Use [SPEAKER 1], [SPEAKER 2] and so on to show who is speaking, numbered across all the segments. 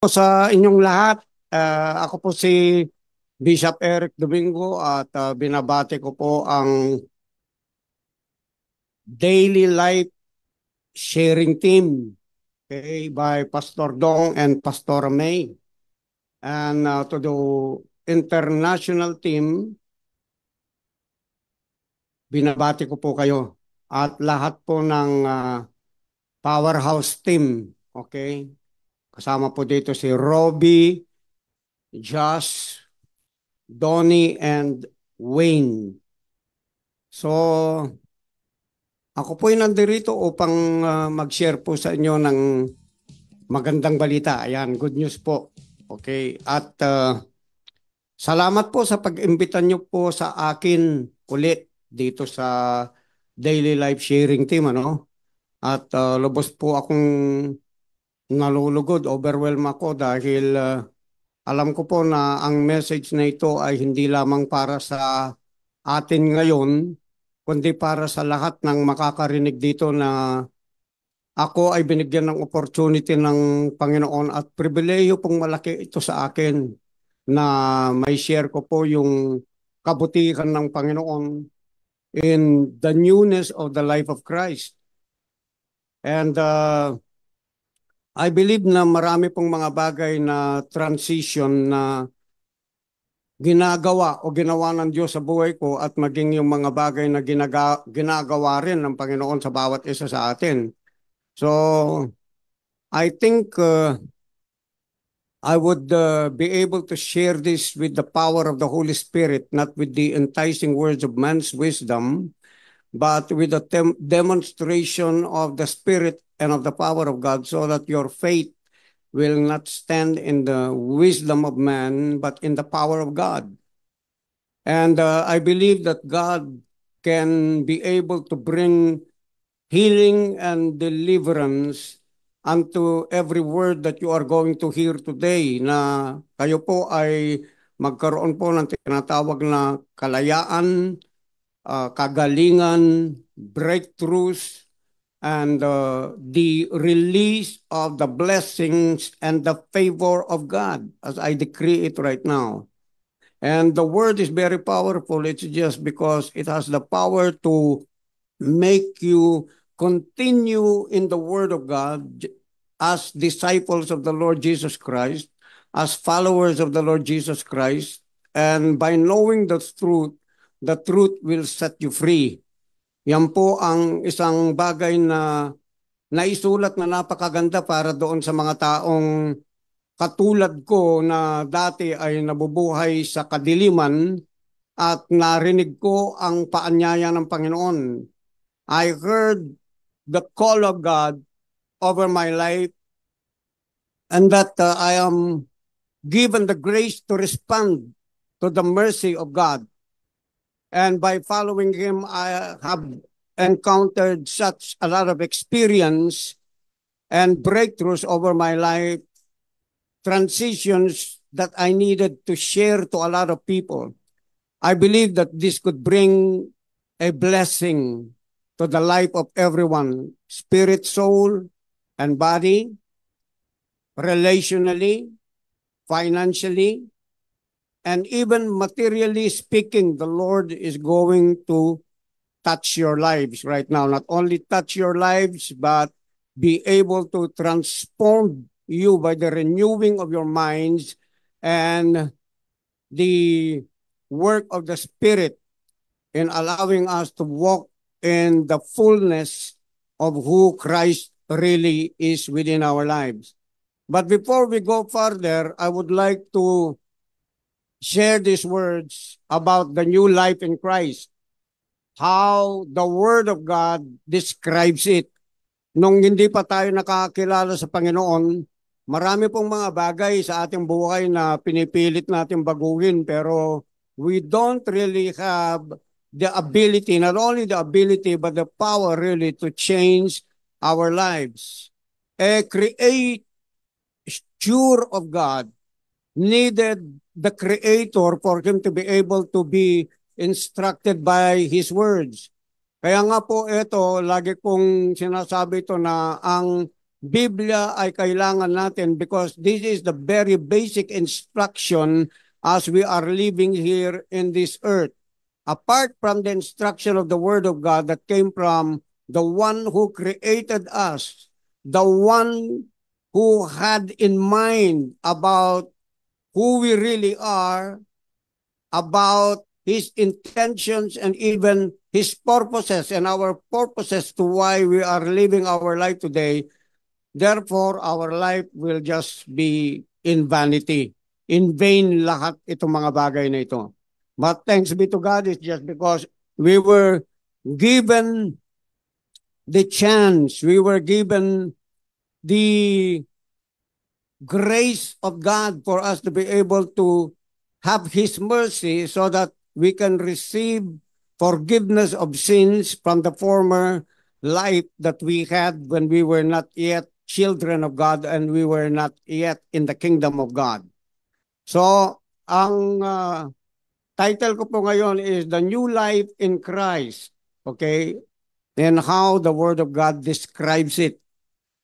[SPEAKER 1] Sa inyong lahat. Ako po si Bishop Eric Domingo at binabati ko po ang Daily Life Sharing Team, okay, by Pastor Dong and Pastor May. And to the international team, binabati ko po kayo. At lahat po ng powerhouse team, okay? Kasama po dito si Robbie, Josh, Donnie, and Wayne. So, ako po'y nandirito upang mag-share po sa inyo ng magandang balita. Ayan, good news po. Okay, at salamat po sa pag-imbita nyo po sa akin ulit dito sa Daily Life Sharing Team, ano? At lubos po akong nalulugod, overwhelmed ako dahil alam ko po na ang message na ito ay hindi lamang para sa atin ngayon, kundi para sa lahat ng makakarinig dito na ako ay binigyan ng opportunity ng Panginoon at pribilehiyo pong malaki ito sa akin na may share ko po yung kabutihan ng Panginoon in the newness of the life of Christ. And I believe na marami pong mga bagay na transition na ginagawa o ginawa ng Diyos sa buhay ko at maging yung mga bagay na ginagawa rin ng Panginoon sa bawat isa sa atin. So, I think I would be able to share this with the power of the Holy Spirit, not with the enticing words of man's wisdom, but with the demonstration of the Spirit and of the power of God, so that your faith will not stand in the wisdom of man, but in the power of God. And I believe that God can be able to bring healing and deliverance unto every word that you are going to hear today, na kayo po ay magkaroon po ng tinatawag na kalayaan, kagalingan, breakthroughs, and the release of the blessings and the favor of God as I decree it right now. And the word is very powerful. It's just because it has the power to make you continue in the Word of God as disciples of the Lord Jesus Christ, as followers of the Lord Jesus Christ, and by knowing the truth will set you free. Yan po ang isang bagay na naisulat na napakaganda para doon sa mga taong katulad ko na dati ay nabubuhay sa kadiliman at narinig ko ang paanyaya ng Panginoon. I heard the call of God over my life, and that I am given the grace to respond to the mercy of God. And by following Him, I have encountered such a lot of experience and breakthroughs over my life, transitions that I needed to share to a lot of people. I believe that this could bring a blessing to the life of everyone, spirit, soul, and body, relationally, financially, and even materially speaking. The Lord is going to touch your lives right now. Not only touch your lives, but be able to transform you by the renewing of your minds and the work of the Spirit in allowing us to walk in the fullness of who Christ really is within our lives. But before we go further, I would like to share these words about the new life in Christ, how the Word of God describes it. Nung hindi pa tayo nakakilala sa Panginoon, marami pong mga bagay sa ating buhay na pinipilit natin baguhin, pero we don't really have the ability, not only the ability, but the power really to change our lives. A creature of God needed the Creator for him to be able to be instructed by His words. Kaya nga po ito, lagi kong sinasabi ito na ang Biblia ay kailangan natin because this is the very basic instruction as we are living here in this earth. Apart from the instruction of the Word of God that came from the one who created us, the one who had in mind about who we really are, about his intentions and even his purposes and our purposes to why we are living our life today. Therefore, our life will just be in vanity. In vain lahat itong mga bagay na ito. But thanks be to God, it's just because we were given the chance, we were given the grace of God for us to be able to have His mercy so that we can receive forgiveness of sins from the former life that we had when we were not yet children of God and we were not yet in the kingdom of God. So, ang title ko po ngayon is The New Life in Christ. Okay? And how the Word of God describes it.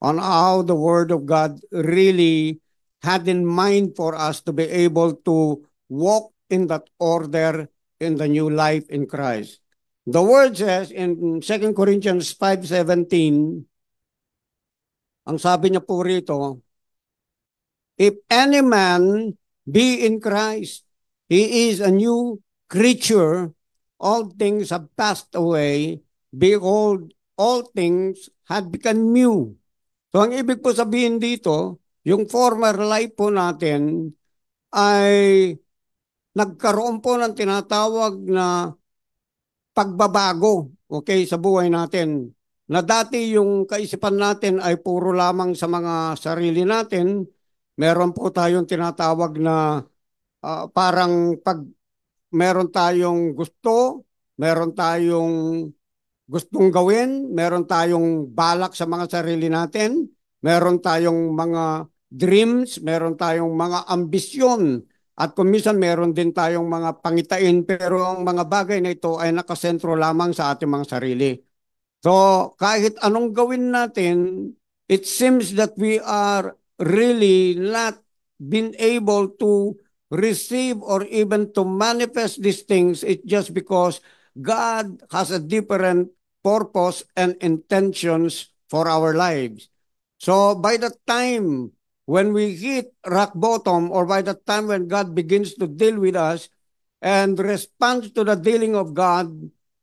[SPEAKER 1] On how the Word of God really had in mind for us to be able to walk in that order in the new life in Christ. The Word says in 2 Corinthians 5:17, ang sabi niya po rito, if any man be in Christ, he is a new creature. All things have passed away. Behold, all things have become new. So ang ibig po sabihin dito, yung former life po natin ay nagkaroon po ng tinatawag na pagbabago, okay, sa buhay natin. Na dati yung kaisipan natin ay puro lamang sa mga sarili natin. Meron po tayong tinatawag na parang pag meron tayong gusto, meron tayong gustong gawin, meron tayong balak sa mga sarili natin, meron tayong mga dreams, meron tayong mga ambisyon, at kung minsan meron din tayong mga pangitain, pero ang mga bagay na ito ay nakasentro lamang sa ating mga sarili. So kahit anong gawin natin, it seems that we are really not been able to receive or even to manifest these things. It's just because God has a different purpose and intentions for our lives. So by the time when we hit rock bottom, or by the time when God begins to deal with us and responds to the dealing of God,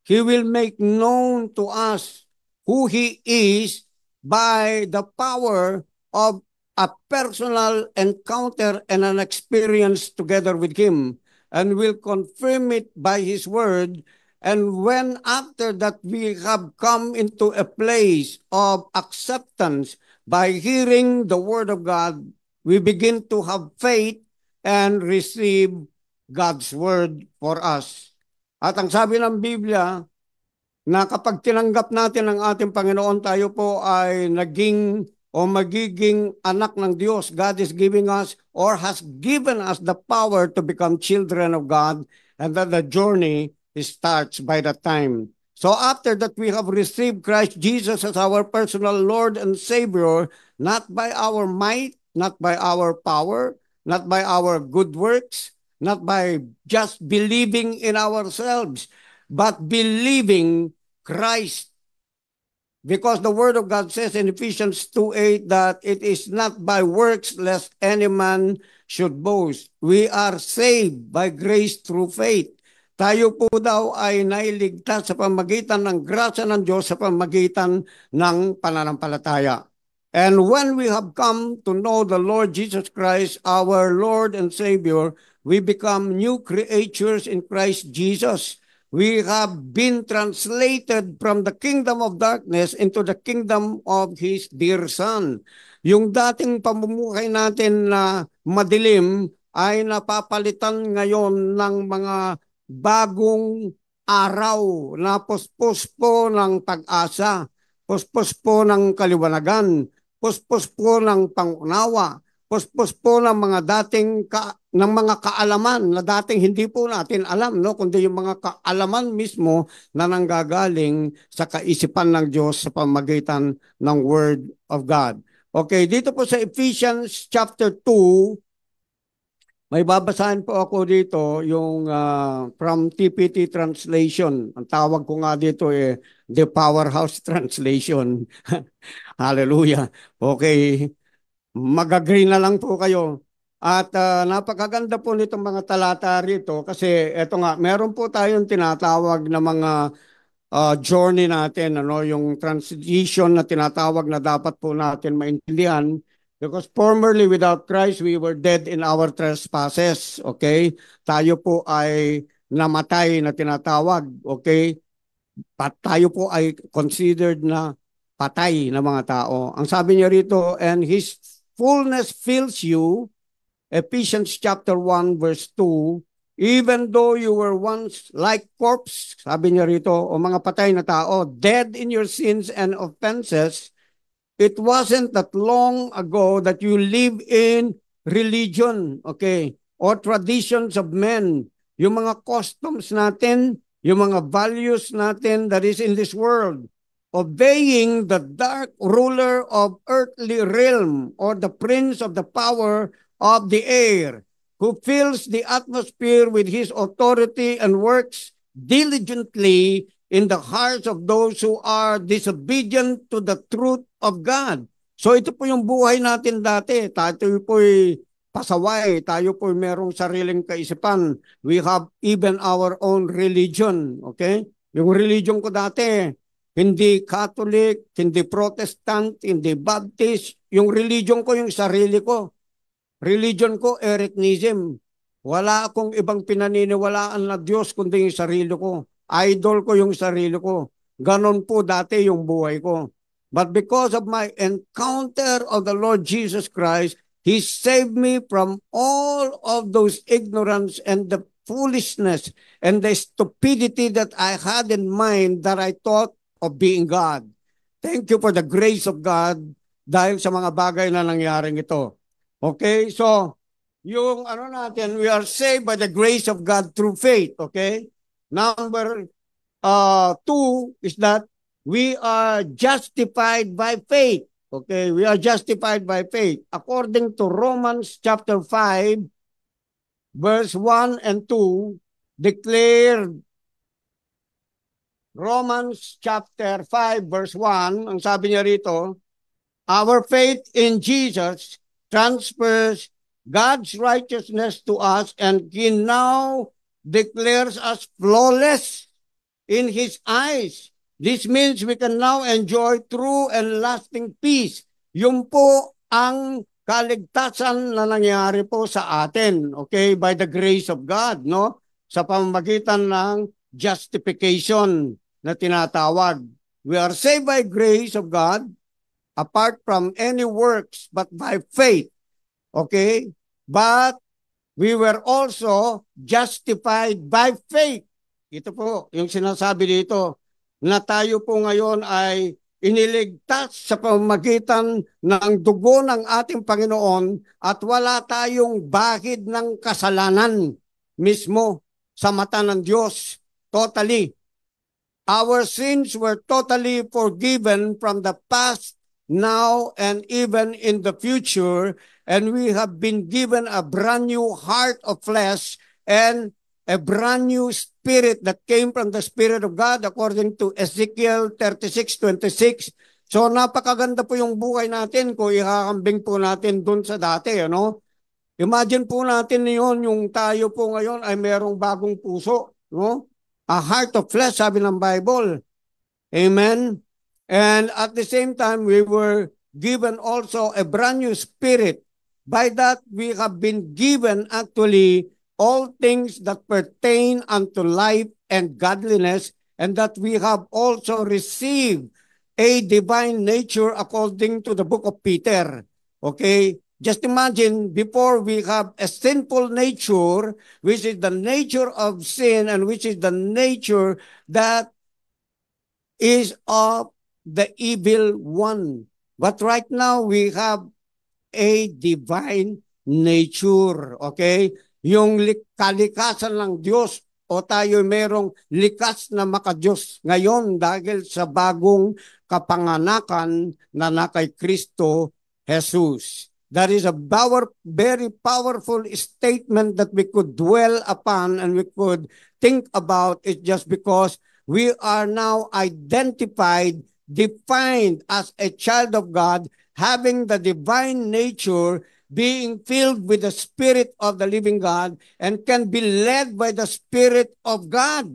[SPEAKER 1] He will make known to us who He is by the power of a personal encounter and an experience together with Him, and will confirm it by His word. And when after that we have come into a place of acceptance by hearing the word of God, we begin to have faith and receive God's word for us. At ang sabi ng Biblia, na kapag tinanggap natin ang ating Panginoon, tayo po ay naging o magiging anak ng Diyos. God is giving us or has given us the power to become children of God, and that the journey starts by that time. So after that we have received Christ Jesus as our personal Lord and Savior, not by our might, not by our power, not by our good works, not by just believing in ourselves, but believing Christ. Because the Word of God says in Ephesians 2:8 that it is not by works lest any man should boast. We are saved by grace through faith. Tayo po daw ay nailigtas sa pamagitan ng grasya ng Diyos, sa pamagitan ng pananampalataya. And when we have come to know the Lord Jesus Christ, our Lord and Savior, we become new creatures in Christ Jesus. We have been translated from the kingdom of darkness into the kingdom of His dear Son. Yung dating pamumuhay natin na madilim ay napapalitan ngayon ng mga bagong araw na puspos po ng pag-asa, puspos po ng kaliwanagan, puspos po ng pangunawa, puspos po ng mga ng mga kaalaman na dating hindi po natin alam, no, kundi yung mga kaalaman mismo na nanggagaling sa kaisipan ng Diyos sa pamamagitan ng Word of God. Okay, dito po sa Ephesians chapter 2, may babasahin po ako dito yung from TPT translation. Ang tawag ko nga dito the Powerhouse Translation. Hallelujah. Okay, mag-agree na lang po kayo. At napakaganda po nitong mga talata rito kasi eto nga, meron po tayong tinatawag na mga journey natin, yung transition na tinatawag na dapat po natin maintindihan. Because formerly without Christ, we were dead in our trespasses. Okay? Tayo po ay namatay na tinatawag. Okay? Tayo po ay considered na patay na mga tao. Ang sabi niya rito, and His fullness fills you, Ephesians chapter 1 verse 2, even though you were once like corpse, sabi niya rito, o mga patay na tao, dead in your sins and offenses, it wasn't that long ago that you live in religion, okay, or traditions of men, yung mga customs natin, yung mga values natin that is in this world, obeying the dark ruler of earthly realm or the prince of the power of the air, who fills the atmosphere with his authority and works diligently in the hearts of those who are disobedient to the truth of God. So ito po yung buhay natin dati. Tayo po'y pasaway. Tayo po'y merong sariling kaisipan. We have even our own religion. Okay? Yung religion ko dati, hindi Catholic, hindi Protestant, hindi Baptist. Yung religion ko, yung sarili ko. Religion ko, Ericanism. Wala akong ibang pinaniniwalaan na Diyos kundi yung sarili ko. Idol ko yung sarili ko. Ganon po dati yung buhay ko. But because of my encounter of the Lord Jesus Christ, He saved me from all of those ignorance and the foolishness and the stupidity that I had in mind that I thought of being God. Thank you for the grace of God dahil sa mga bagay na nangyaring ito. Okay, so yung natin, we are saved by the grace of God through faith. Okay, number 2 is that we are justified by faith. Okay, we are justified by faith. According to Romans chapter 5, verse 1 and 2, declared Romans chapter 5, verse 1, ang sabi niya rito, our faith in Jesus transfers God's righteousness to us, and He now declares us flawless in His eyes. This means we can now enjoy true and lasting peace. Yun po ang kaligtasan na nangyari po sa atin, okay, by the grace of God, no? Sa pamamagitan ng justification na tinatawag. We are saved by grace of God, apart from any works, but by faith. Okay? But we were also justified by faith. Ito po yung sinasabi dito na tayo po ngayon ay iniligtas sa pamamagitan ng dugo ng ating Panginoon at wala tayong bahid ng kasalanan mismo sa mata ng Diyos. Totally. Our sins were totally forgiven from the past, now, and even in the future, and we have been given a brand new heart of flesh and a brand new spirit that came from the Spirit of God according to Ezekiel 36:26. So napakaganda po yung buhay natin kung ihahambing po natin dun sa dati, ano? Imagine po natin yon yung tayo po ngayon ay merong bagong puso, no? A heart of flesh, sabi ng Bible. Amen? And at the same time, we were given also a brand new spirit. By that, we have been given actually all things that pertain unto life and godliness, and that we have also received a divine nature according to the book of Peter. Okay? Just imagine, before we have a sinful nature, which is the nature of sin and which is the nature that is of the evil one. But right now, we have a divine nature. Okay? Yung kalikasan ng Diyos o tayo merong likas na makadiyos ngayon dahil sa bagong kapanganakan na kay Kristo Jesus. That is a very powerful statement that we could dwell upon and we could think about it, just because we are now identified, defined as a child of God, having the divine nature, being filled with the Spirit of the living God, and can be led by the Spirit of God.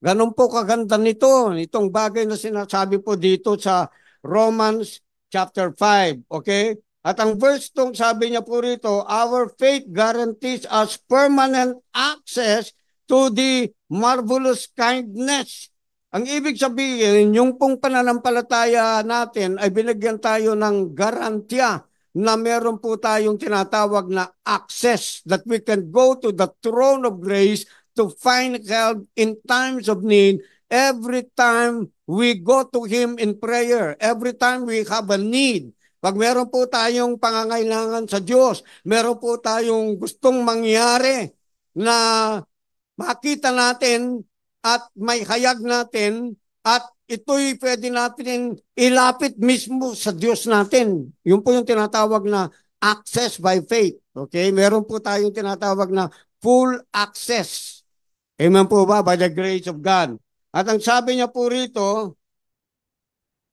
[SPEAKER 1] Ganun po kaganda nito, itong bagay na sinasabi po dito sa Romans chapter 5, okay? At ang verse 2, sabi niya po rito, our faith guarantees us permanent access to the marvelous kindness. Ang ibig sabihin, yung pong pananampalataya natin ay binigyan tayo ng garantiya na meron po tayong tinatawag na access, that we can go to the throne of grace to find help in times of need. Every time we go to Him in prayer, every time we have a need, pag meron po tayong pangangailangan sa Diyos, meron po tayong gustong mangyari na makita natin at may hayag natin, at ito'y pwede natin ilapit mismo sa Diyos natin. Yun po yung tinatawag na access by faith. Okay? Meron po tayong tinatawag na full access. Amen po ba? By the grace of God. At ang sabi niya po rito,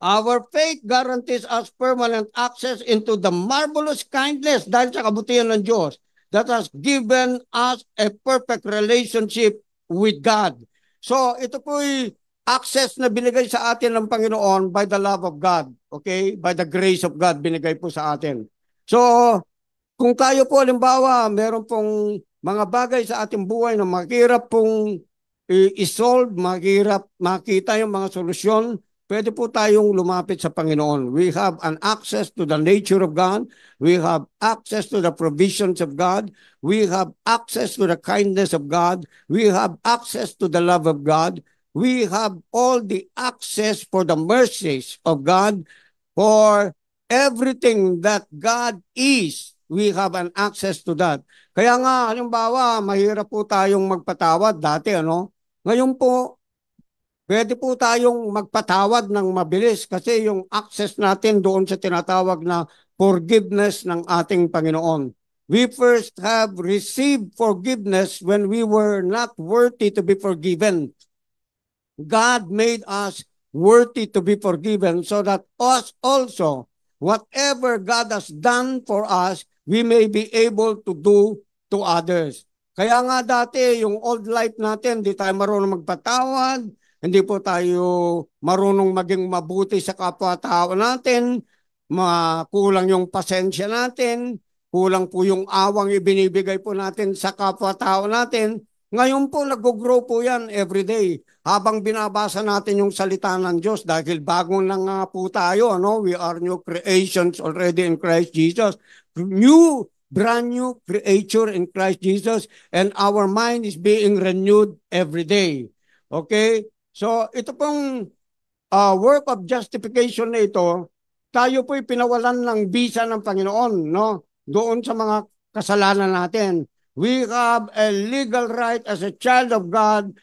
[SPEAKER 1] our faith guarantees us permanent access into the marvelous kindness, dahil sa kabutihan ng Diyos, that has given us a perfect relationship with God. So ito po'y access na binigay sa atin ng Panginoon by the love of God. Okay? By the grace of God, binigay po sa atin. So kung tayo po, halimbawa, meron pong mga bagay sa ating buhay na mahirap pong i-solve, mahirap makita yung mga solusyon, pwede po tayong lumapit sa Panginoon. We have an access to the nature of God. We have access to the provisions of God. We have access to the kindness of God. We have access to the love of God. We have all the access for the mercies of God, for everything that God is. We have an access to that. Kaya nga, halimbawa, mahirap po tayong magpatawad dati, ano? Ngayon po, pwede po tayong magpatawad ng mabilis kasi yung access natin doon sa tinatawag na forgiveness ng ating Panginoon. We first have received forgiveness when we were not worthy to be forgiven. God made us worthy to be forgiven so that us also, whatever God has done for us, we may be able to do to others. Kaya nga dati, yung old life natin, hindi tayo marunong magpatawad, hindi po tayo marunong maging mabuti sa kapwa-tao natin, kulang yung pasensya natin, kulang po yung awang ibinibigay po natin sa kapwa-tao natin. Ngayon po, nag-grow po yan everyday. Habang binabasa natin yung salita ng Diyos, dahil bagong na nga po tayo, ano? We are new creations already in Christ Jesus. Brand new creature in Christ Jesus, and our mind is being renewed every day. Okay? So, ito pong work of justification na ito, tayo po'y pinawalan ng bisa ng Panginoon, no? Doon sa mga kasalanan natin. We have a legal right as a child of God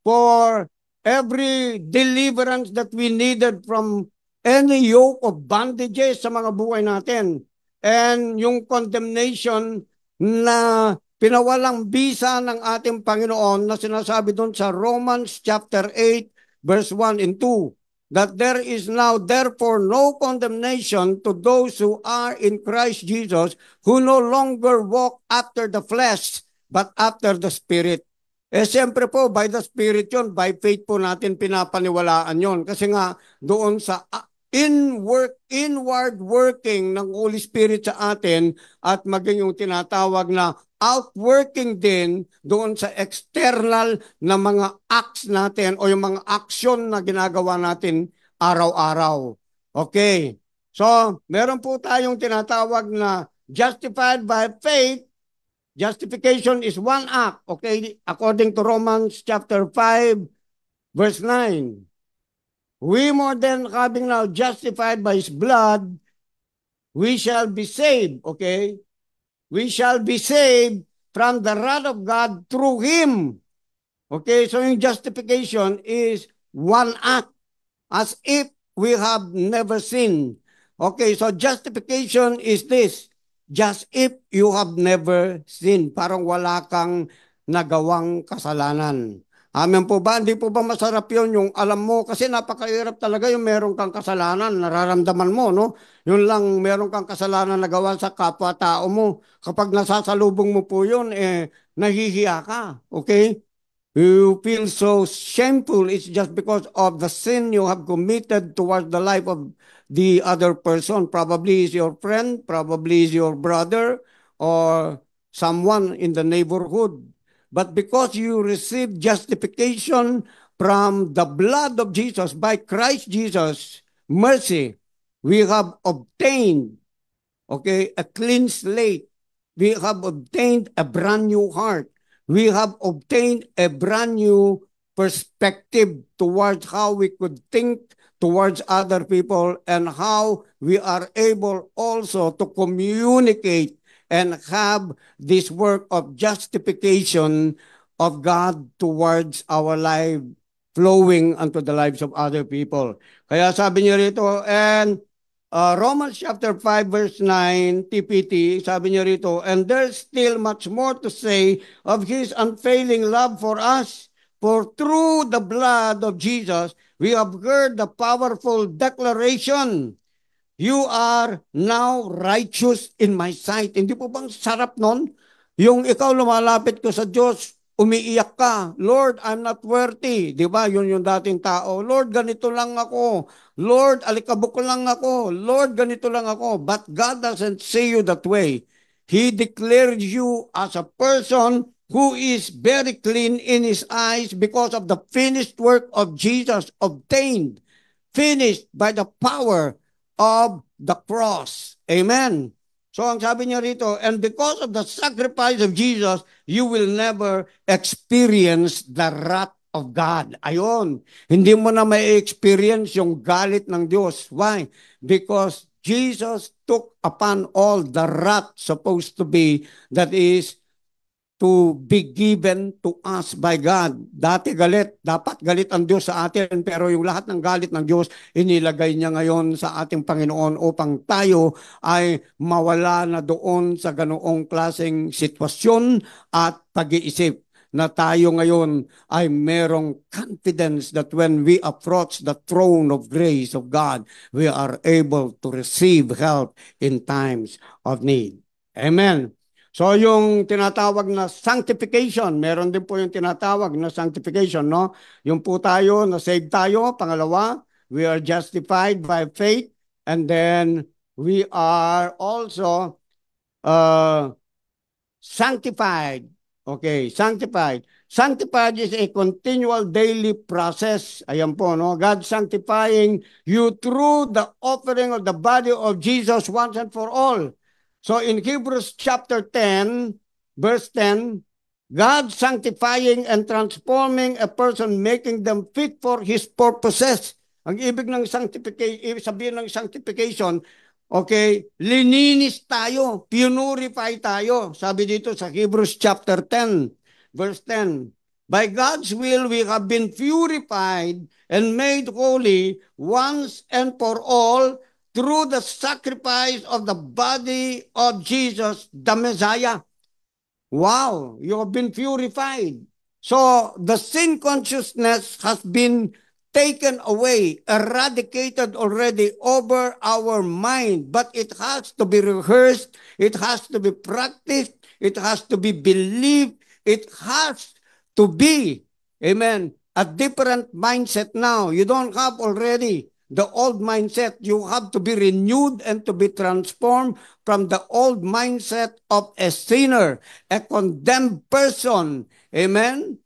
[SPEAKER 1] for every deliverance that we needed from any yoke of bondages sa mga buhay natin. And yung condemnation na pinawalang bisa ng ating Panginoon na sinasabi doon sa Romans chapter 8 verse 1 and 2, that there is now therefore no condemnation to those who are in Christ Jesus, who no longer walk after the flesh, but after the Spirit. Eh siyempre po, by the Spirit yun, by faith po natin pinapaniwalaan yun. Kasi nga, doon sa inward working ng Holy Spirit sa atin, at maging yung tinatawag na outworking din doon sa external na mga acts natin o yung mga aksyon na ginagawa natin araw-araw. Okay. So, meron po tayong tinatawag na justified by faith. Justification is one act. Okay. According to Romans chapter 5 verse 9. We more than having now justified by His blood, we shall be saved, okay? We shall be saved from the wrath of God through Him. Okay, so yung justification is one act, as if we have never sinned. Okay, so justification is this. Just if you have never sinned. Parang wala kang nagawang kasalanan. Amen po ba? Hindi po ba masarap yun yung alam mo? Kasi napakahirap talaga yung meron kang kasalanan, nararamdaman mo, no? Yun lang, meron kang kasalanan na gawa sa kapwa-tao mo. Kapag nasasalubong mo po yun, nahihiya ka. Okay? You feel so shameful. It's just because of the sin you have committed towards the life of the other person. Probably is your friend, probably is your brother, or someone in the neighborhood. But because you received justification from the blood of Jesus, by Christ Jesus, mercy, we have obtained, okay, a clean slate. We have obtained a brand new heart. We have obtained a brand new perspective towards how we could think towards other people and how we are able also to communicate and have this work of justification of God towards our life flowing unto the lives of other people. Kaya sabi niyo rito, and Romans chapter 5 verse 9, TPT, sabi niya rito, and there's still much more to say of His unfailing love for us. For through the blood of Jesus, we have heard the powerful declaration, you are now righteous in my sight. Hindi po bang sarap nun? Yung ikaw lumalapit ko sa Diyos, umiiyak ka, Lord, I'm not worthy. Di ba? Yun yung dating tao. Lord, ganito lang ako. Lord, alikabok lang ako. Lord, ganito lang ako. But God doesn't see you that way. He declared you as a person who is very clean in His eyes because of the finished work of Jesus obtained, finished by the power of the cross. Amen. So ang sabi niya rito, and because of the sacrifice of Jesus, you will never experience the wrath of God. Ayon, hindi mo na may experience yung galit ng Diyos. Why? Because Jesus took upon all the wrath supposed to be, that is to be given to us by God. Dati galit, dapat galit ang Diyos sa atin, pero yung lahat ng galit ng Diyos, inilagay niya ngayon sa ating Panginoon upang tayo ay mawala na doon sa ganoong klaseng sitwasyon at pag-iisip na tayo ngayon ay merong confidence that when we approach the throne of grace of God, we are able to receive help in times of need. Amen. So yung tinatawag na sanctification, meron din po yung tinatawag na sanctification, no? Yung po tayo, na-save tayo, pangalawa, we are justified by faith, and then we are also sanctified. Okay, sanctified. Sanctified is a continual daily process. Ayan po, no? God sanctifying you through the offering of the body of Jesus once and for all. So in Hebrews chapter 10, verse 10, God sanctifying and transforming a person, making them fit for His purposes. Ang ibig ng sanctification, sabihin ng sanctification, okay, lininis tayo, purify tayo. Sabi dito sa Hebrews chapter 10, verse 10, by God's will we have been purified and made holy once and for all through the sacrifice of the body of Jesus, the Messiah. Wow, you have been purified. So the sin consciousness has been taken away, eradicated already over our mind, but it has to be rehearsed, it has to be practiced, it has to be believed, it has to be, amen, a different mindset now. You don't have already the old mindset. You have to be renewed and to be transformed from the old mindset of a sinner, a condemned person. Amen?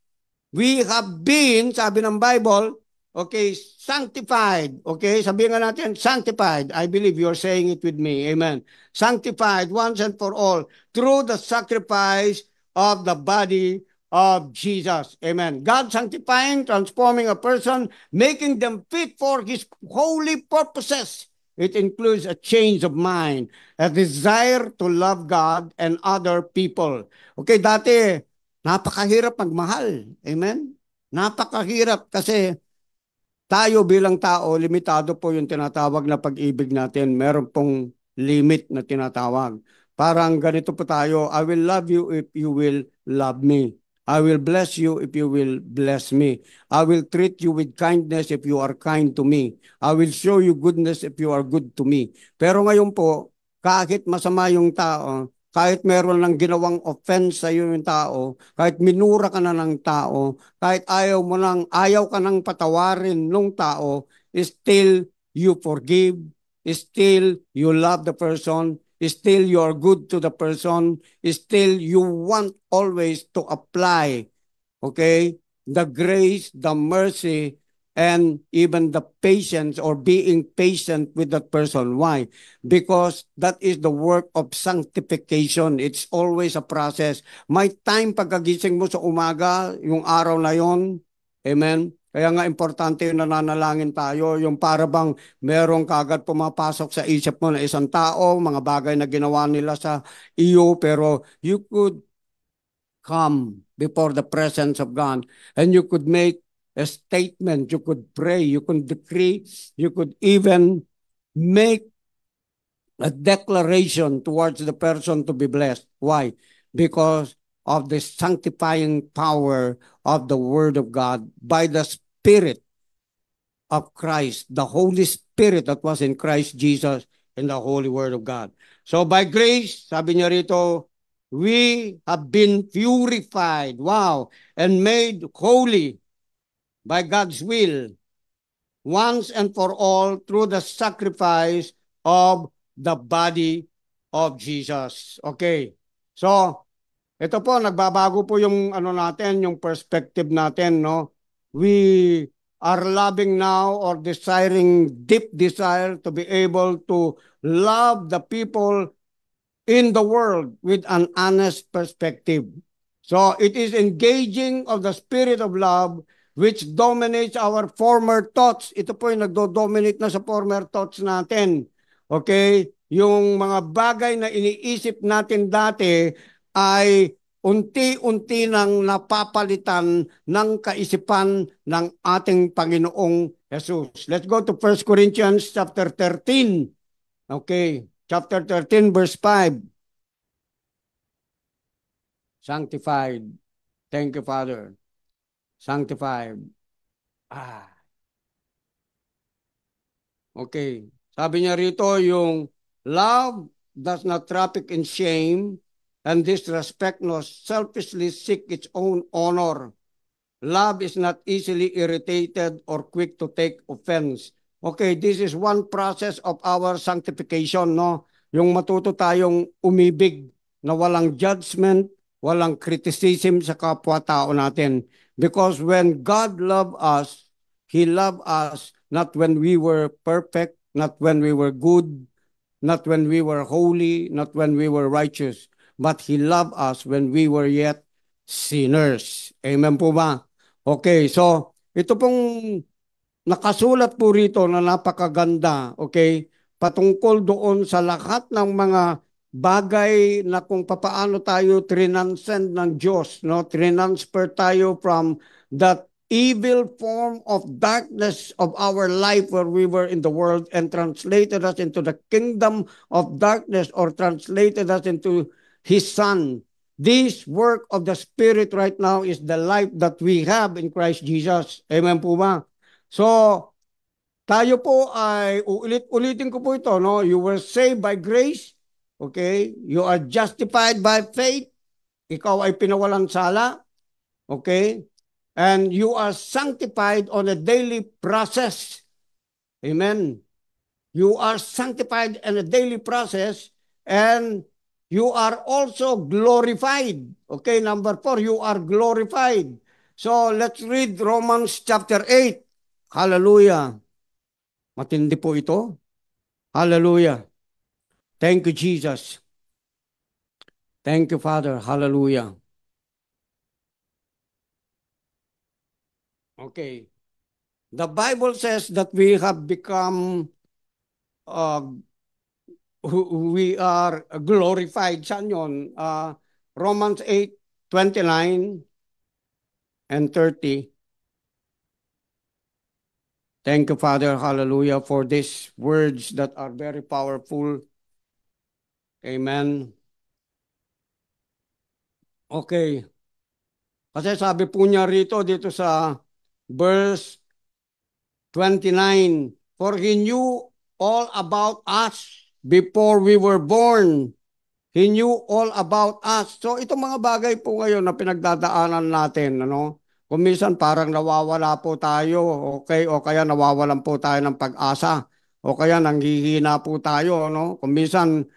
[SPEAKER 1] We have been, sabi ng Bible, okay, sanctified. Okay, sabihin nga natin, sanctified. I believe you're saying it with me. Amen. Sanctified once and for all through the sacrifice of the body of Jesus. Amen. God sanctifying, transforming a person, making them fit for His holy purposes. It includes a change of mind, a desire to love God and other people. Okay, dati, napakahirap magmahal. Amen? Napakahirap kasi tayo bilang tao, limitado po yung tinatawag na pag-ibig natin. Meron pong limit na tinatawag. Parang ganito po tayo, I will love you if you will love me. I will bless you if you will bless me. I will treat you with kindness if you are kind to me. I will show you goodness if you are good to me. Pero ngayon po, kahit masama yung tao, kahit meron lang ginawang offense sa iyo yung tao, kahit minura ka na ng tao, kahit ayaw ka nang patawarin nung tao, still you forgive, still you love the person, still you are good to the person, still you want always to apply, okay, the grace, the mercy, and even the patience or being patient with that person. Why? Because that is the work of sanctification. It's always a process. May time pagkagising mo sa umaga, yung araw na yon, amen? Kaya nga importante yung nananalangin tayo, yung para bang merong kagad pumapasok sa isip mo na isang tao, mga bagay na ginawa nila sa iyo, pero you could come before the presence of God and you could make a statement, you could pray, you could decree, you could even make a declaration towards the person to be blessed. Why? Because of the sanctifying power of the Word of God by the Spirit of Christ, the Holy Spirit that was in Christ Jesus and the Holy Word of God. So by grace, sabi niya rito, we have been purified, wow, and made holy by God's will once and for all through the sacrifice of the body of Jesus. Okay. So, ito po, nagbabago po yung ano natin, yung perspective natin, no? We are loving now or desiring, deep desire to be able to love the people in the world with an honest perspective. So it is engaging of the spirit of love which dominates our former thoughts. Ito po yung nagdo-dominate na sa former thoughts natin. Okay? Yung mga bagay na iniisip natin dati ay unti-unti nang napapalitan ng kaisipan ng ating Panginoong Jesus. Let's go to 1 Corinthians chapter 13. Okay, chapter 13 verse 5. Sanctified. Thank you, Father. Sanctified. Ah, okay. Sabi niya rito yung love does not traffic in shame and disrespect nor selfishly seek its own honor. Love is not easily irritated or quick to take offense. Okay, this is one process of our sanctification, no? Yung matuto tayong umibig na walang judgment, walang criticism sa kapwa-tao natin. Because when God loved us, He loved us not when we were perfect, not when we were good, not when we were holy, not when we were righteous, but He loved us when we were yet sinners. Amen po ba? Okay, so ito pong nakasulat po rito na napakaganda, okay? Patungkol doon sa lahat ng mga bagay na kung papaano tayo trinanscend ng Diyos, no? Transfer tayo from that evil form of darkness of our life where we were in the world and translated us into the kingdom of darkness or translated us into His Son. This work of the Spirit right now is the life that we have in Christ Jesus. Amen po ba? So, tayo po ay ulitin ko po ito, no? You were saved by grace, okay? You are justified by faith. Ikaw ay pinawalang sala, okay? And you are sanctified on a daily process. Amen. You are sanctified in a daily process and you are also glorified. Okay, number 4, you are glorified. So, let's read Romans chapter 8. Hallelujah. Matindi po ito. Hallelujah. Thank you, Jesus. Thank you, Father. Hallelujah. Okay. The Bible says that we have become, we are glorified. Saan yun? Romans 8:29 and 30. Thank you, Father, hallelujah, for these words that are very powerful. Amen. Okay. Kasi sabi po niya rito, dito sa verse 29, for He knew all about us before we were born. He knew all about us. So itong mga bagay po ngayon na pinagdadaanan natin, ano? Kung minsan parang nawawala po tayo, okay? O kaya nawawalan po tayo ng pag-asa. O kaya nanghihina po tayo, no? Kung minsan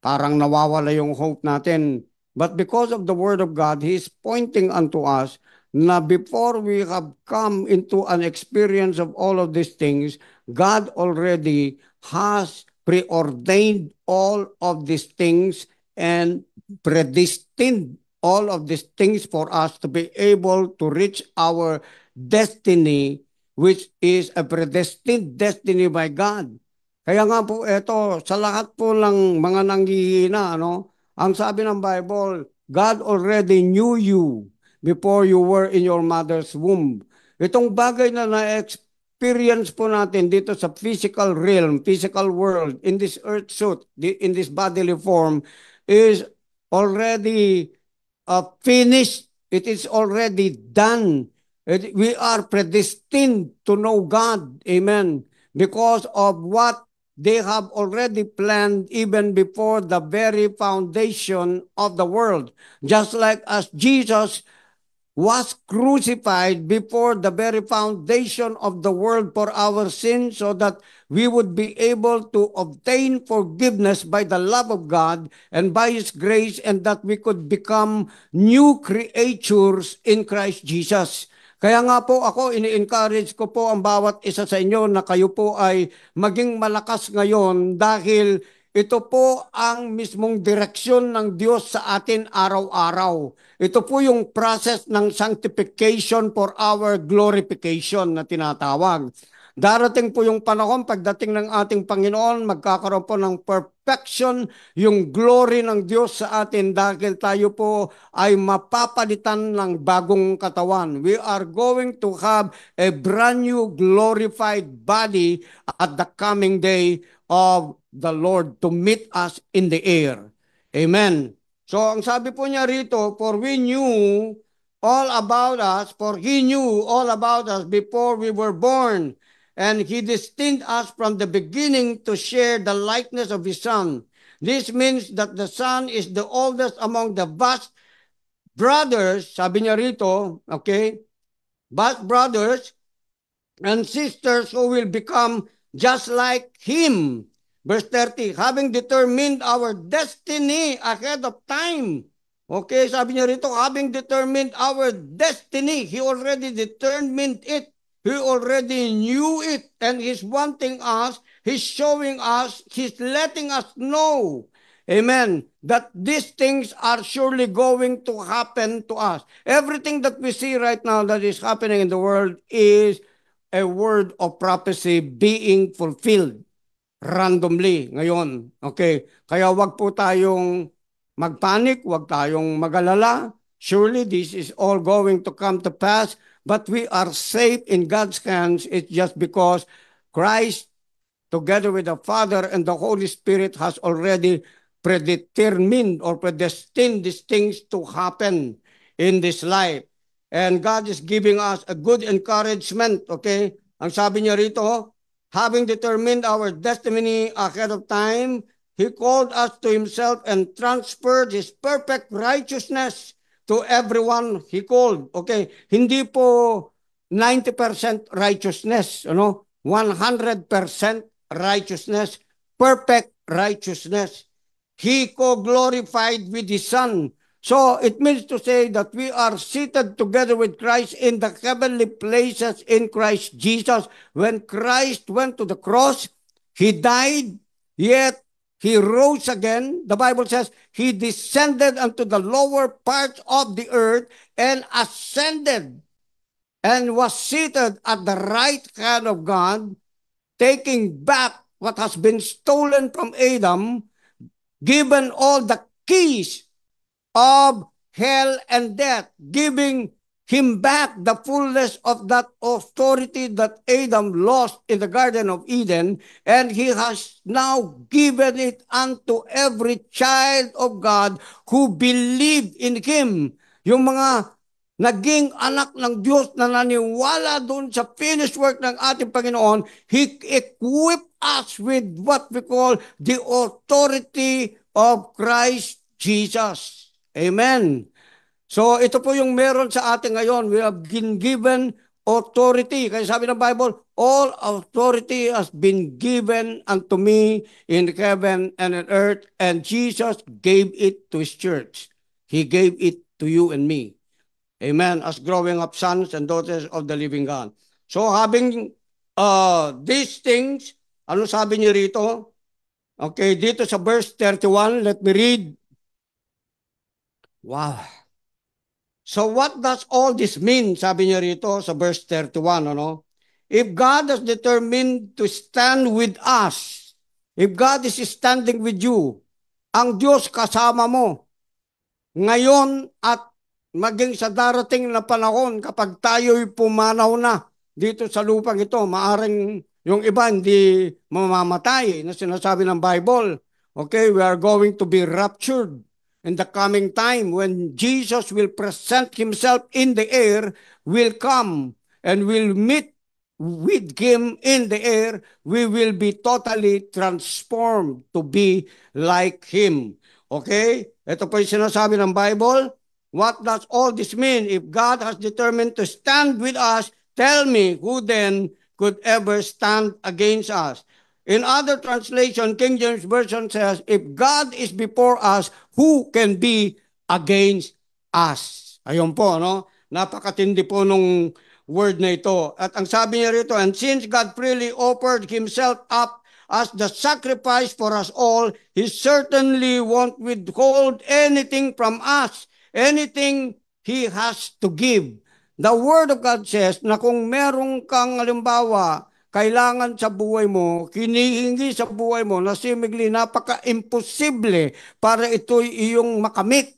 [SPEAKER 1] parang nawawala yung hope natin. But because of the Word of God, He is pointing unto us na before we have come into an experience of all of these things, God already has preordained all of these things and predestined all of these things for us to be able to reach our destiny, which is a predestined destiny by God. Kaya nga po ito, sa lahat po ng mga nanghihina, ano, ang sabi ng Bible, God already knew you before you were in your mother's womb. Itong bagay na na-experience po natin dito sa physical realm, physical world, in this earth suit, in this bodily form, is already finished. It is already done. We are predestined to know God. Amen. Because of what they have already planned even before the very foundation of the world. Just like as Jesus was crucified before the very foundation of the world for our sins so that we would be able to obtain forgiveness by the love of God and by His grace, and that we could become new creatures in Christ Jesus. Kaya nga po ako, ini-encourage ko po ang bawat isa sa inyo na kayo po ay maging malakas ngayon dahil ito po ang mismong direksyon ng Diyos sa atin araw-araw. Ito po yung process ng sanctification for our glorification na tinatawag. Darating po yung panahon, pagdating ng ating Panginoon, magkakaroon po ng perfection, yung glory ng Diyos sa atin dahil tayo po ay mapapalitan ng bagong katawan. We are going to have a brand new glorified body at the coming day of the Lord to meet us in the air. Amen. So ang sabi po niya rito, for we knew all about us, for He knew all about us before we were born. And He destined us from the beginning to share the likeness of His Son. This means that the Son is the oldest among the vast brothers, sabi niya rito, okay, vast brothers and sisters who will become just like Him. Verse 30, having determined our destiny ahead of time. Okay, sabi niya rito, having determined our destiny, He already determined it. He already knew it, and He's wanting us, He's showing us, He's letting us know, amen, that these things are surely going to happen to us. Everything that we see right now that is happening in the world is a word of prophecy being fulfilled randomly ngayon. Okay? Kaya wag po tayong magpanik, wag tayong magalala. Surely this is all going to come to pass, but we are safe in God's hands. It's just because Christ, together with the Father and the Holy Spirit, has already predetermined or predestined these things to happen in this life. And God is giving us a good encouragement, okay? Ang sabi niya rito, having determined our destiny ahead of time, He called us to Himself and transferred His perfect righteousness to everyone He called. Okay, hindi po 90% righteousness, 100% righteousness, perfect righteousness. He co-glorified with His Son. So it means to say that we are seated together with Christ in the heavenly places in Christ Jesus. When Christ went to the cross, He died, yet He rose again. The Bible says He descended unto the lower parts of the earth and ascended and was seated at the right hand of God, taking back what has been stolen from Adam, given all the keys of hell and death, giving him back the fullness of that authority that Adam lost in the Garden of Eden, and he has now given it unto every child of God who believed in him. Yung mga naging anak ng Diyos na naniwala doon sa finished work ng ating Panginoon, He equipped us with what we call the authority of Christ Jesus. Amen. So ito po yung meron sa atin ngayon. We have been given authority. Kaya sabi ng Bible, all authority has been given unto me in heaven and on earth, and Jesus gave it to His church. He gave it to you and me. Amen. As growing up sons and daughters of the living God. So having these things, ano sabi niyo rito? Okay, dito sa verse 31, let me read. Wow. So what does all this mean? Sabi niya rito sa verse 31, ano? If God has determined to stand with us, if God is standing with you, ang Diyos kasama mo, ngayon at maging sa darating na panahon kapag tayo'y pumanaw na dito sa lupang ito, maaring yung iba hindi mamamatay na sinasabi ng Bible. Okay, we are going to be raptured in the coming time when Jesus will present himself in the air, will come and will meet with him in the air. We will be totally transformed to be like him. Okay? Ito po yung sinasabi ng Bible. What does all this mean? If God has determined to stand with us, tell me who then could ever stand against us? In other translation, King James Version says, if God is before us, who can be against us? Ayun po, no? Napakatindi po nung word na ito. At ang sabi niya rito, and since God freely offered himself up as the sacrifice for us all, he certainly won't withhold anything from us, anything he has to give. The Word of God says na kung merong kang halimbawa, kailangan sa buhay mo, kinihingi sa buhay mo na seemingly napaka-imposible para ito'y iyong makamit.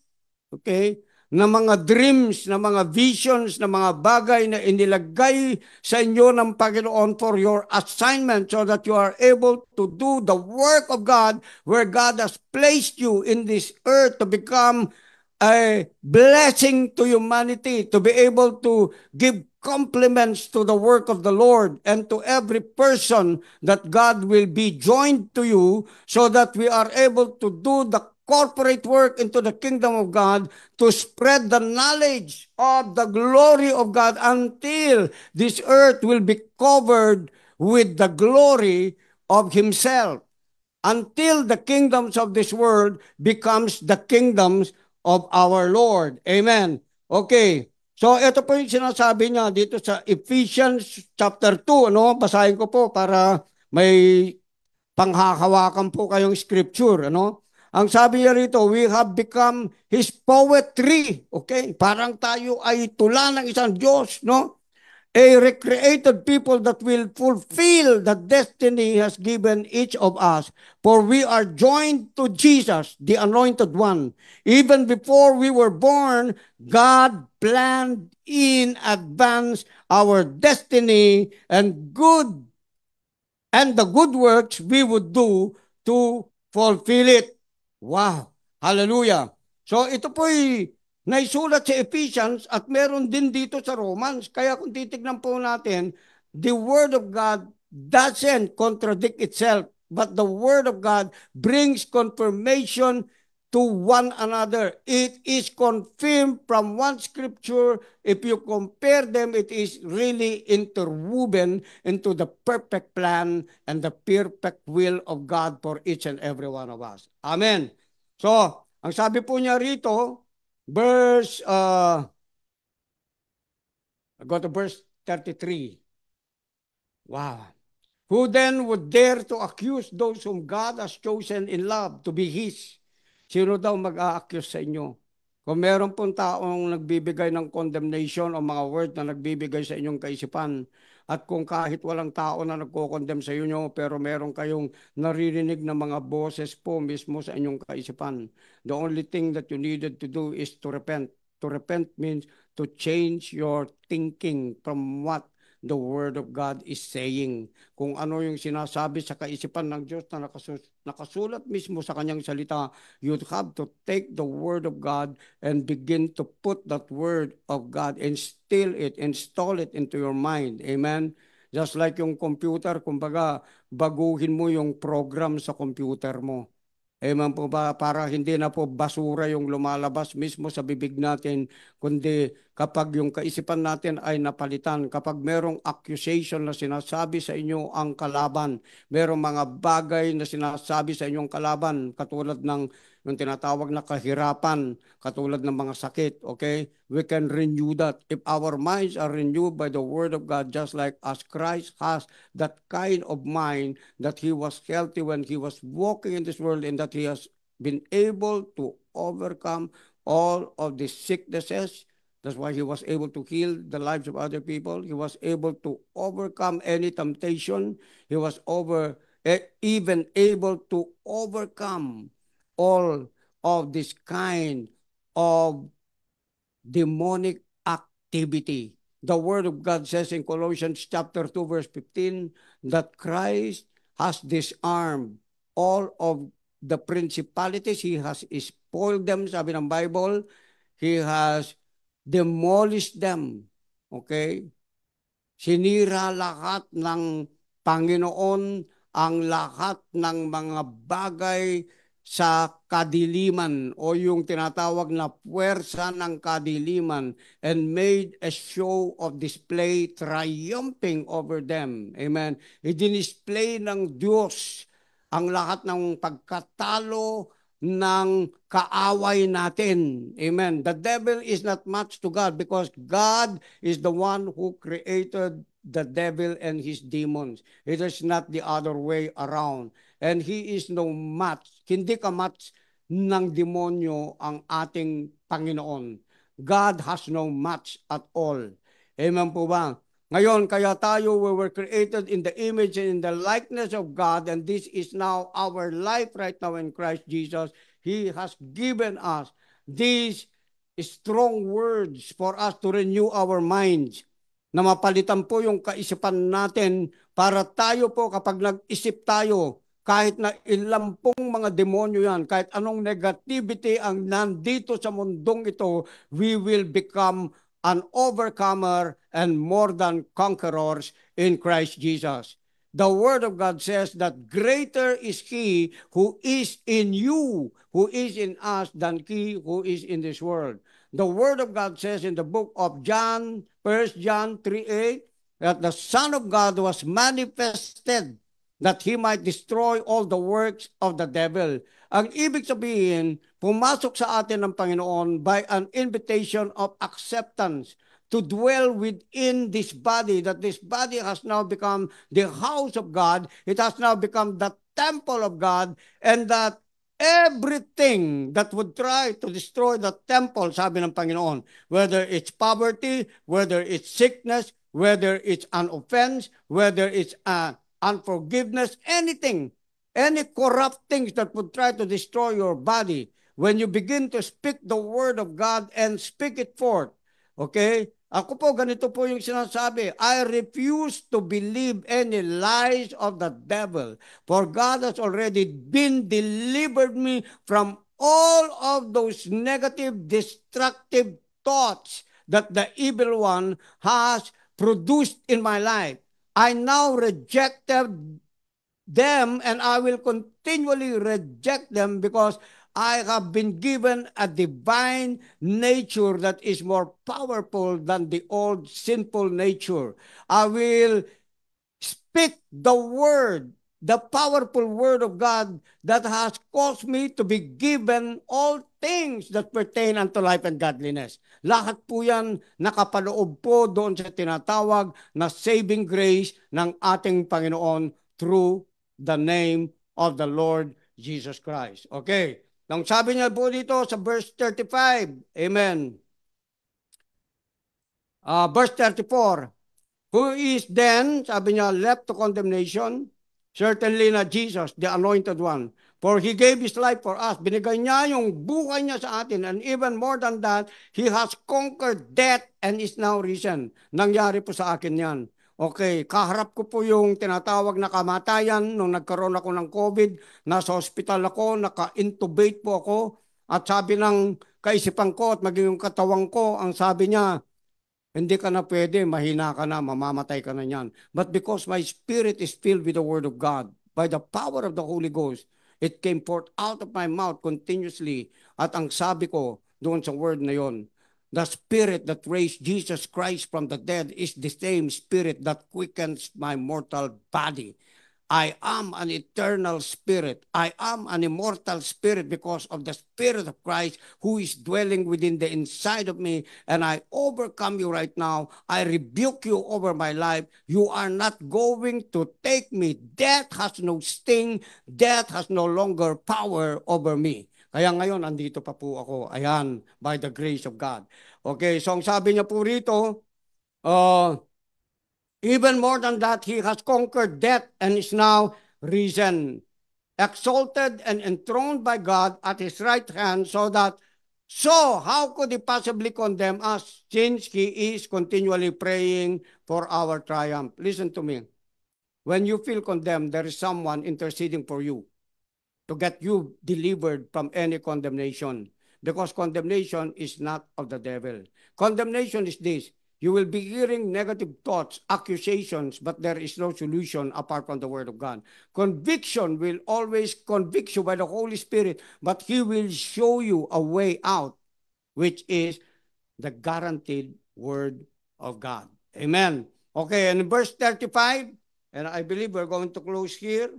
[SPEAKER 1] Okay? Na mga dreams, na mga visions, na mga bagay na inilagay sa inyo ng Panginoon for your assignment so that you are able to do the work of God where God has placed you in this earth to become a blessing to humanity, to be able to give compliments to the work of the Lord and to every person that God will be joined to you so that we are able to do the corporate work into the kingdom of God to spread the knowledge of the glory of God until this earth will be covered with the glory of Himself, until the kingdoms of this world becomes the kingdoms of our Lord. Amen. Okay. So ito po yung sinasabi niya dito sa Ephesians chapter 2, no? Basahin ko po para may panghahawakan po kayong scripture, ano? Ang sabi niya rito, we have become His poetry. Okay? Parang tayo ay tula ng isang Diyos, no? A recreated people that will fulfill the destiny He has given each of us. For we are joined to Jesus, the Anointed One. Even before we were born, God planned in advance our destiny and the good works we would do to fulfill it. Wow! Hallelujah! So ito po'y naisulat sa Ephesians at meron din dito sa Romans. Kaya kung titignan po natin, the Word of God doesn't contradict itself, but the Word of God brings confirmation to one another. It is confirmed from one scripture. If you compare them, it is really interwoven into the perfect plan and the perfect will of God for each and every one of us. Amen. So, ang sabi po niya rito, go to verse 33. Wow. Who then would dare to accuse those whom God has chosen in love to be His? Sino daw mag-a-accuse sa inyo? Kung meron pong taong nagbibigay ng condemnation o mga word na nagbibigay sa inyong kaisipan, at kung kahit walang tao na nagko-condemn sa inyo, pero meron kayong naririnig na mga boses po mismo sa inyong kaisipan, the only thing that you needed to do is to repent, To repent means to change your thinking from what the Word of God is saying. Kung ano yung sinasabi sa kaisipan ng Diyos na nakasulat mismo sa kanyang salita, you have to take the Word of God and begin to put that Word of God, instill it, install it into your mind. Amen? Just like yung computer, kumbaga, baguhin mo yung program sa computer mo. Amen po ba? Para hindi na po basura yung lumalabas mismo sa bibig natin, kundi kapag yung kaisipan natin ay napalitan, kapag merong accusation na sinasabi sa inyo ang kalaban, merong mga bagay na sinasabi sa inyong kalaban, katulad ng yung tinatawag na kahirapan, katulad ng mga sakit, okay? We can renew that. If our minds are renewed by the Word of God, just like as Christ has that kind of mind, that He was healthy when He was walking in this world, and that He has been able to overcome all of the sicknesses. That's why He was able to heal the lives of other people. He was able to overcome any temptation. He was even able to overcome all of this kind of demonic activity. The Word of God says in Colossians chapter 2 verse 15 that Christ has disarmed all of the principalities. He has spoiled them, sabi ng Bible. He has demolished them. Okay? Sinira lahat ng Panginoon ang lahat ng mga bagay sa kadiliman o yung tinatawag na puwersa ng kadiliman, and made a show of display triumphing over them. Amen. I-display ng Diyos ang lahat ng pagkatalo ng kaaway natin. Amen. The devil is not much to God because God is the one who created the devil and his demons. It is not the other way around. And he is no match. Hindi ka match ng demonyo ang ating Panginoon. God has no match at all. Amen po ba? Ngayon, kaya tayo, we were created in the image and in the likeness of God, and this is now our life right now in Christ Jesus. He has given us these strong words for us to renew our minds, na mapalitan po yung kaisipan natin para tayo po kapag nag-isip tayo, kahit na ilang pong mga demonyo yan, kahit anong negativity ang nandito sa mundong ito, we will become an overcomer and more than conquerors in Christ Jesus. The Word of God says that greater is He who is in you, who is in us, than he who is in this world. The Word of God says in the book of John, 1 John 3:8, that the Son of God was manifested that He might destroy all the works of the devil. Ang ibig sabihin, pumasok sa atin ng Panginoon by an invitation of acceptance to dwell within this body, that this body has now become the house of God. It has now become the temple of God, and that everything that would try to destroy the temple, sabi ng Panginoon, whether it's poverty, whether it's sickness, whether it's an offense, whether it's unforgiveness, anything, any corrupt things that would try to destroy your body, when you begin to speak the Word of God and speak it forth, okay? Ako po, ganito po yung sinasabi, I refuse to believe any lies of the devil, for God has already been delivered me from all of those negative, destructive thoughts that the evil one has produced in my life. I now rejected them, and I will continually reject them because I have been given a divine nature that is more powerful than the old sinful nature. I will speak the word, the powerful word of God that has caused me to be given all things that pertain unto life and godliness. Lahat po yan nakapaloob po doon sa tinatawag na saving grace ng ating Panginoon through the name of the Lord Jesus Christ. Okay. Nang sabi niya po dito sa verse 35, amen. Verse 34, who is then, sabi niya, left to condemnation? Certainly not Jesus, the anointed one. For He gave His life for us. Binigay niya yung buhay niya sa atin. And even more than that, He has conquered death and is now risen. Nangyari po sa akin yan. Okay, kaharap ko po yung tinatawag na kamatayan nung nagkaroon ako ng COVID. Nasa hospital ako, naka-intubate po ako. At sabi ng kaisipan ko at maging yung katawan ko, ang sabi niya, hindi ka na pwede, mahina ka na, mamamatay ka na niyan. But because my spirit is filled with the Word of God, by the power of the Holy Ghost, it came forth out of my mouth continuously. At ang sabi ko doon sa word na yon, the Spirit that raised Jesus Christ from the dead is the same Spirit that quickens my mortal body. I am an eternal spirit. I am an immortal spirit because of the Spirit of Christ who is dwelling within the inside of me. And I overcome you right now. I rebuke you over my life. You are not going to take me. Death has no sting. Death has no longer power over me. Kaya ngayon, andito pa po ako. Ayan, by the grace of God. Okay, so ang sabi niya po rito, even more than that, He has conquered death and is now risen, exalted and enthroned by God at His right hand, so how could He possibly condemn us since He is continually praying for our triumph? Listen to me. When you feel condemned, there is someone interceding for you to get you delivered from any condemnation. Because condemnation is not of the devil. Condemnation is this. You will be hearing negative thoughts, accusations, but there is no solution apart from the Word of God. Conviction will always convict you by the Holy Spirit, but He will show you a way out, which is the guaranteed Word of God. Amen. Okay, and in verse 35, and I believe we're going to close here.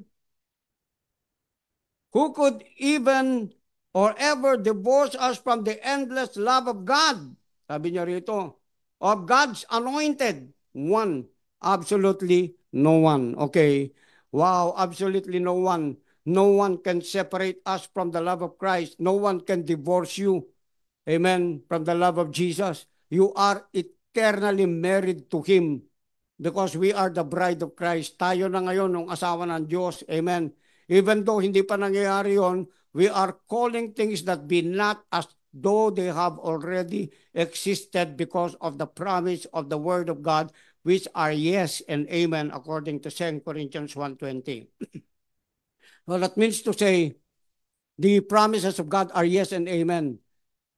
[SPEAKER 1] Who could even or ever divorce us from the endless love of God? Sabi niya rito, of God's anointed one. Absolutely no one. Okay. Wow, absolutely no one. No one can separate us from the love of Christ. No one can divorce you. Amen. From the love of Jesus. You are eternally married to Him because we are the bride of Christ. Tayo na ngayon ng asawa ng Diyos. Amen. Even though hindi pa nangyayari yon, we are calling things that be not as though they have already existed because of the promise of the Word of God, which are yes and amen, according to 2 Corinthians 1:20. Well, that means to say, the promises of God are yes and amen.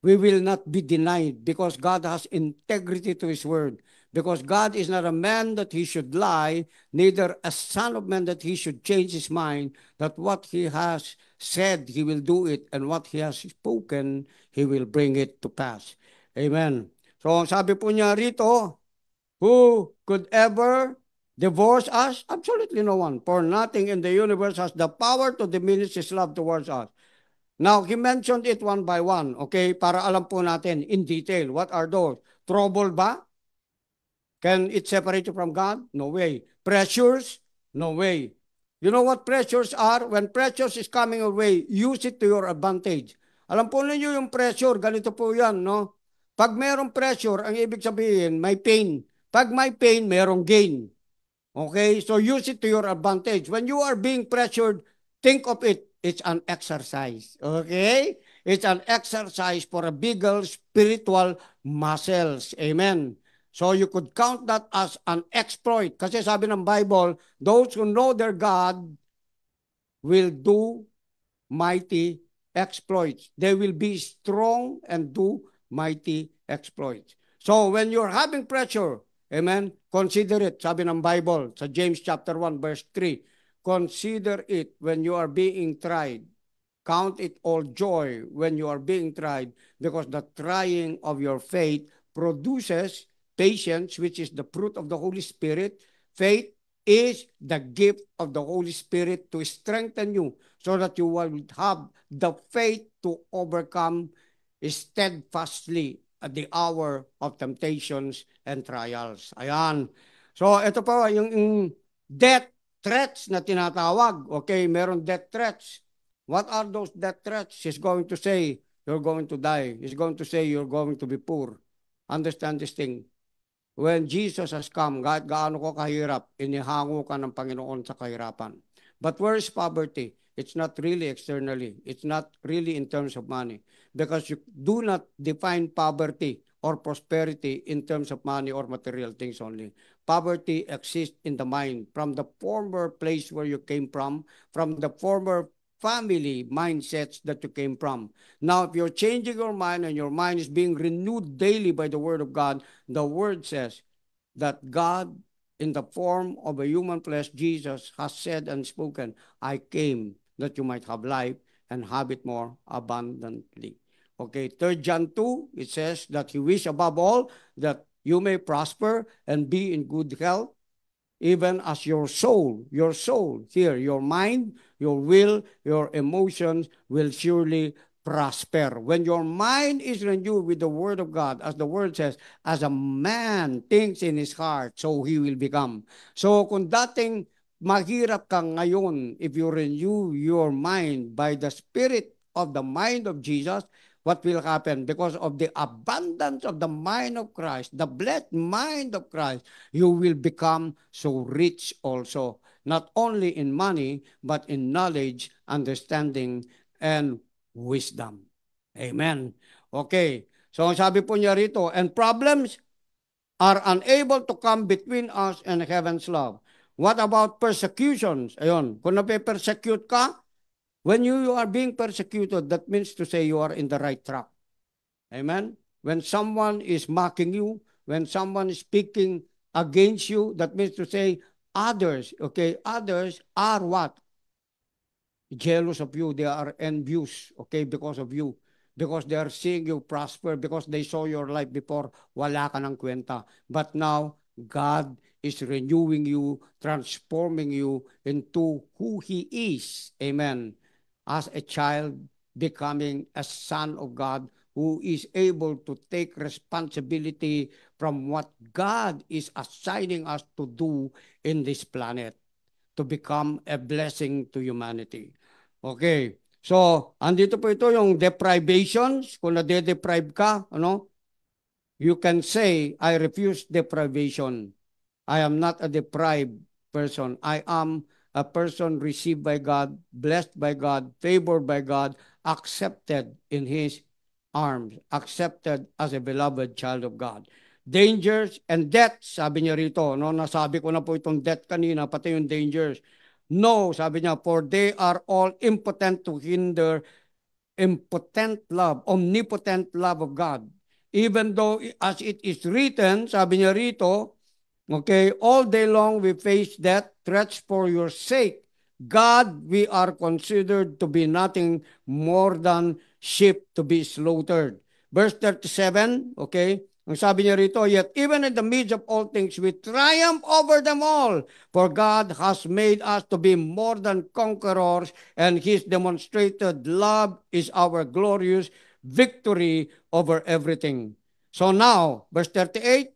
[SPEAKER 1] We will not be denied because God has integrity to His Word. Because God is not a man that He should lie, neither a son of man that He should change His mind, that what He has said, He will do it, and what He has spoken, He will bring it to pass. Amen. So sabi po niya rito, who could ever divorce us? Absolutely no one. For nothing in the universe has the power to diminish His love towards us. Now, he mentioned it one by one, okay? Para alam po natin in detail. What are those? Trouble ba? Can it separate you from God? No way. Pressures? No way. You know what pressures are? When pressures is coming your way, use it to your advantage. Alam po ninyo yung pressure, ganito po yan, no? Pag mayroong pressure, ang ibig sabihin, may pain. Pag may pain, mayroong gain. Okay? So use it to your advantage. When you are being pressured, think of it. It's an exercise. Okay? It's an exercise for a bigger spiritual muscles. Amen. So you could count that as an exploit. Kasi sabi ng Bible, those who know their God will do mighty exploits. They will be strong and do mighty exploits. So when you're having pressure, amen, consider it. Sabi ng Bible sa James chapter 1 verse 3, consider it when you are being tried. Count it all joy when you are being tried, because the trying of your faith produces patience, which is the fruit of the Holy Spirit. Faith is the gift of the Holy Spirit to strengthen you so that you will have the faith to overcome steadfastly at the hour of temptations and trials. Ayan. So ito po yung death threats na tinatawag. Okay, meron death threats. What are those death threats? He's going to say, you're going to die. He's going to say, you're going to be poor. Understand this thing. When Jesus has come, kahit gaano ko kahirap, inihango ka ng Panginoon sa kahirapan. But where is poverty? It's not really externally. It's not really in terms of money. Because you do not define poverty or prosperity in terms of money or material things only. Poverty exists in the mind, from the former place where you came from the former family mindsets that you came from. Now, if you're changing your mind and your mind is being renewed daily by the Word of God, the Word says that God, in the form of a human flesh, Jesus, has said and spoken, I came that you might have life and have it more abundantly. Okay, 3 John 2, it says that he wished above all that you may prosper and be in good health, even as your soul here, your mind, your will, your emotions will surely prosper. When your mind is renewed with the Word of God, as the Word says, as a man thinks in his heart, so he will become. So kung dating mahirap ka ngayon, if you renew your mind by the Spirit of the mind of Jesus, what will happen? Because of the abundance of the mind of Christ, the blessed mind of Christ, you will become so rich also, not only in money, but in knowledge, understanding, and wisdom. Amen. Okay. So ang sabi po niya rito, and problems are unable to come between us and heaven's love. What about persecutions? Ayun, kung nape-persecute ka, when you are being persecuted, that means to say you are in the right track. Amen? When someone is mocking you, when someone is speaking against you, that means to say others, okay, others are what? Jealous of you. They are envious, okay, because of you. Because they are seeing you prosper, because they saw your life before, wala ka ng kwenta. But now, God is renewing you, transforming you into who He is. Amen. As a child, becoming a son of God, who is able to take responsibility from what God is assigning us to do in this planet, to become a blessing to humanity. Okay. So, andito po ito yung deprivations. Kung nade-deprive ka, ano, you can say, I refuse deprivation. I am not a deprived person. I am a person received by God, blessed by God, favored by God, accepted in His arms, accepted as a beloved child of God. Dangers and death, sabi niya rito, no? Nasabi ko na po itong death kanina, pati yung dangers. No, sabi niya, for they are all impotent to hinder impotent love, omnipotent love of God. Even though as it is written, sabi niya rito, okay, all day long we face death, threats for your sake. God, we are considered to be nothing more than sheep to be slaughtered. Verse 37, okay, ang sabi niya rito, yet even in the midst of all things, we triumph over them all. For God has made us to be more than conquerors, and His demonstrated love is our glorious victory over everything. So now, verse 38,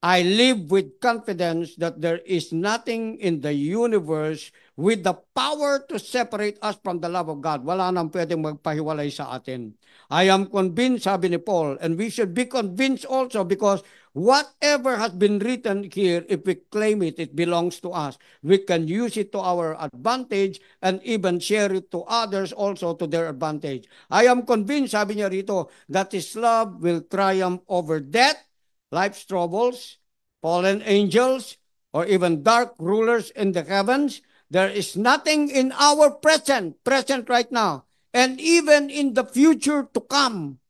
[SPEAKER 1] I live with confidence that there is nothing in the universe with the power to separate us from the love of God. Wala nang pwedeng magpahiwalay sa atin. I am convinced, sabi ni Paul, and we should be convinced also because whatever has been written here, if we claim it, it belongs to us. We can use it to our advantage and even share it to others also to their advantage. I am convinced, sabi niya rito, that His love will triumph over death, life's troubles, fallen angels, or even dark rulers in the heavens. There is nothing in our present right now, and even in the future to come.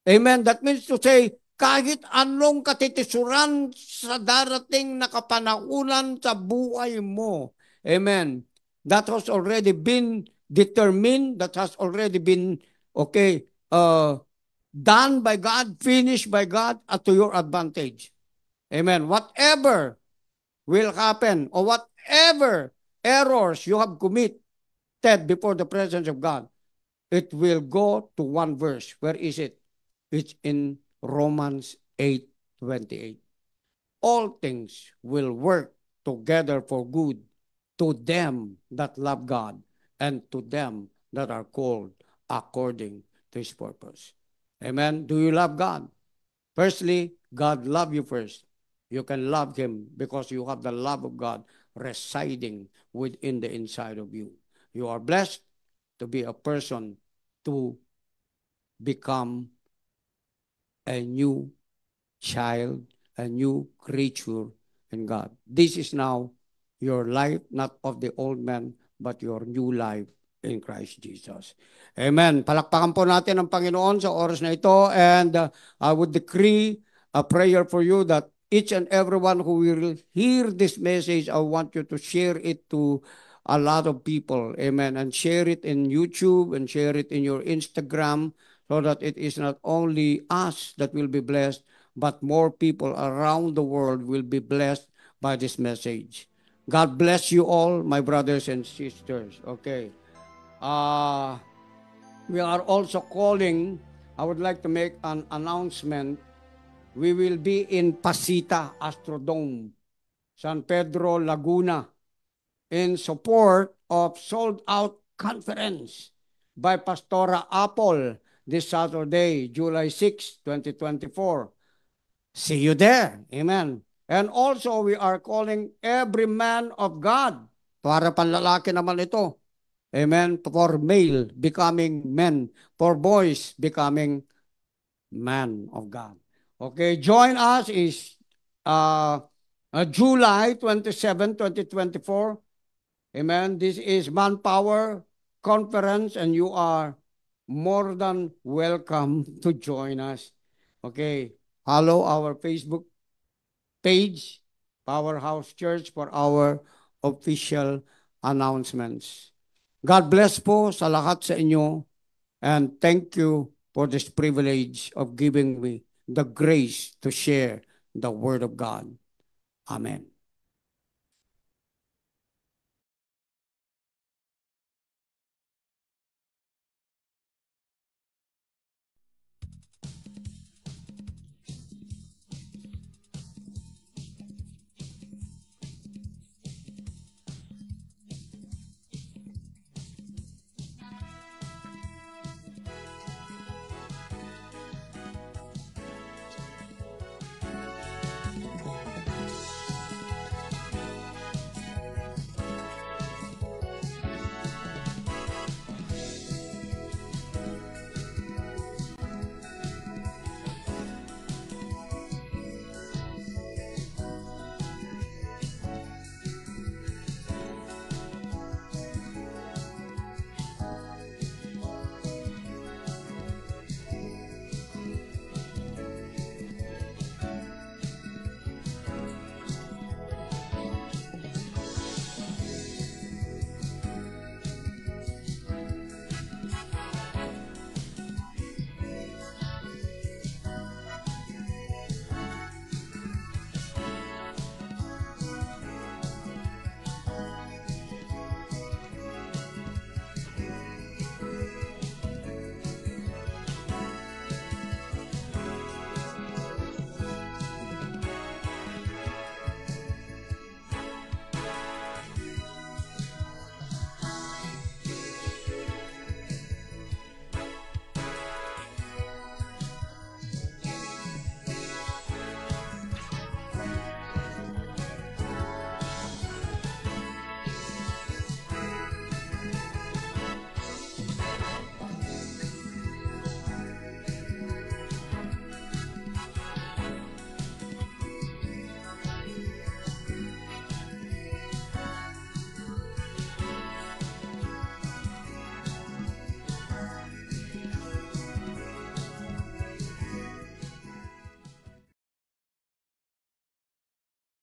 [SPEAKER 1] Amen. That means to say, kahit anong katitisuran sa darating na kapanahunan sa buhay mo. Amen. That has already been determined, that has already been, okay, done by God, finished by God, at to your advantage. Amen. Whatever will happen or whatever errors you have committed before the presence of God, it will go to one verse. Where is it? It's in Romans 8:28. All things will work together for good to them that love God and to them that are called according to His purpose. Amen. Do you love God? Firstly, God love you first. You can love Him because you have the love of God residing within the inside of you. You are blessed to be a person to become a new child, a new creature in God. This is now your life, not of the old man, but your new life in Christ Jesus. Amen. Palakpakan po natin ang Panginoon sa oras na ito, and I would decree a prayer for you that each and everyone who will hear this message, I want you to share it to a lot of people. Amen. And share it in YouTube and share it in your Instagram, so that it is not only us that will be blessed, but more people around the world will be blessed by this message. God bless you all, my brothers and sisters. Okay. We are also calling, I would like to make an announcement. We will be in Pasita Astrodome, San Pedro, Laguna, in support of Sold Out Conference by Pastora Apple this Saturday, July 6, 2024. See you there. Amen. And also, we are calling every man of God. Para panlalaki naman ito. Amen. For male becoming men. For boys becoming man of God. Okay, join us is July 27, 2024. Amen. This is Manpower Conference, and you are more than welcome to join us. Okay. Follow our Facebook page, Powerhouse Church, for our official announcements. God bless po sa lahat sa inyo, and thank you for this privilege of giving me the grace to share the Word of God. Amen.